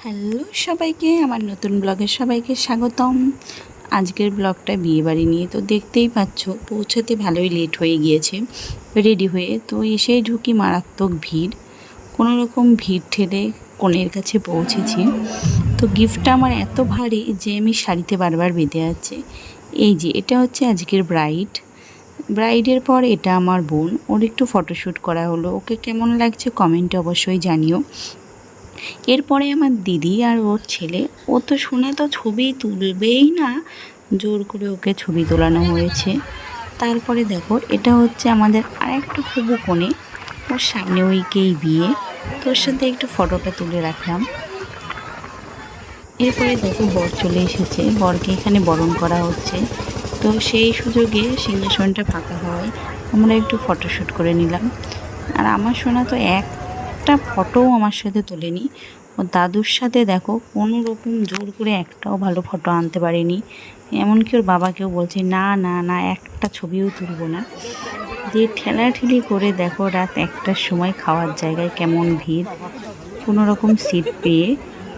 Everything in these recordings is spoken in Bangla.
হ্যালো সবাইকে, আমার নতুন ব্লগে সবাইকে স্বাগতম। আজকের ব্লগটা বিয়েবাড়ি নিয়ে। তো দেখতেই পাচ্ছ পৌঁছাতে ভালোই লেট হয়ে গিয়েছে রেডি হয়ে। তো এসেই ঢুকি, মারাত্মক ভিড়। কোনো রকম ভিড় ঠেলে কনের কাছে পৌঁছেছি। তো গিফটটা আমার এত ভারী যে আমি শাড়িতে বারবার বেঁধে যাচ্ছে। এই যে এটা হচ্ছে আজকের ব্রাইডের পর এটা আমার বোন, ওর একটু ফটোশ্যুট করা হলো। ওকে কেমন লাগছে কমেন্টে অবশ্যই জানিও। এরপরে আমার দিদি আর ওর ছেলে, ও তো শুনে তো ছবি তুলবেই না, জোর করে ওকে ছবি তোলানো হয়েছে। তারপরে দেখো এটা হচ্ছে আমাদের আরেকটা হবু কনে, ওর সামনে উইকেই বিয়ে, তোর সাথে একটু ফটোটা তুলে রাখলাম। এরপরে দেখো বর চলে এসেছে, বরকে এখানে বরণ করা হচ্ছে। তো সেই সুযোগে সিংহাসনটা ফাঁকা হয়, আমরা একটু ফটোশ্যুট করে নিলাম। আর আমার সোনা তো একটা ফটোও আমার সাথে তোলেনি। ও দাদুর সাথে দেখো কোনো রকম জোর করে একটাও ভালো ফটো আনতে পারেনি। এমনকি ওর বাবাকেও বলছে না না না, একটা ছবিও তুলবো না। দিয়ে ঠেলাঠেলি করে দেখো রাত 1টার সময় খাওয়ার জায়গায় কেমন ভিড়, কোনো রকম সিট পেয়ে।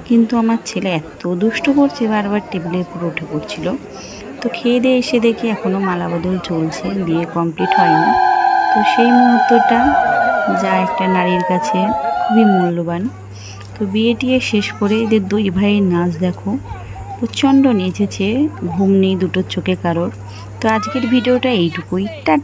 কিন্তু আমার ছেলে এত দুষ্ট করছে, বারবার টেবিলের উপর উঠে পড়ছিল। তো খেয়ে দিয়ে এসে দেখি এখনও মালা বদল চলছে, বিয়ে কমপ্লিট হয়নি। তো সেই মুহূর্তটা যা একটা নারীর কাছে খুবই মূল্যবান। তো বিয়ে টিয়ে শেষ করে এদের দুই ভাইয়ের নাচ দেখো, প্রচণ্ড নেচেছে, ঘুম নেই দুটোর চোখে কারোর। তো আজকের ভিডিওটা এইটুকুই, টাটা।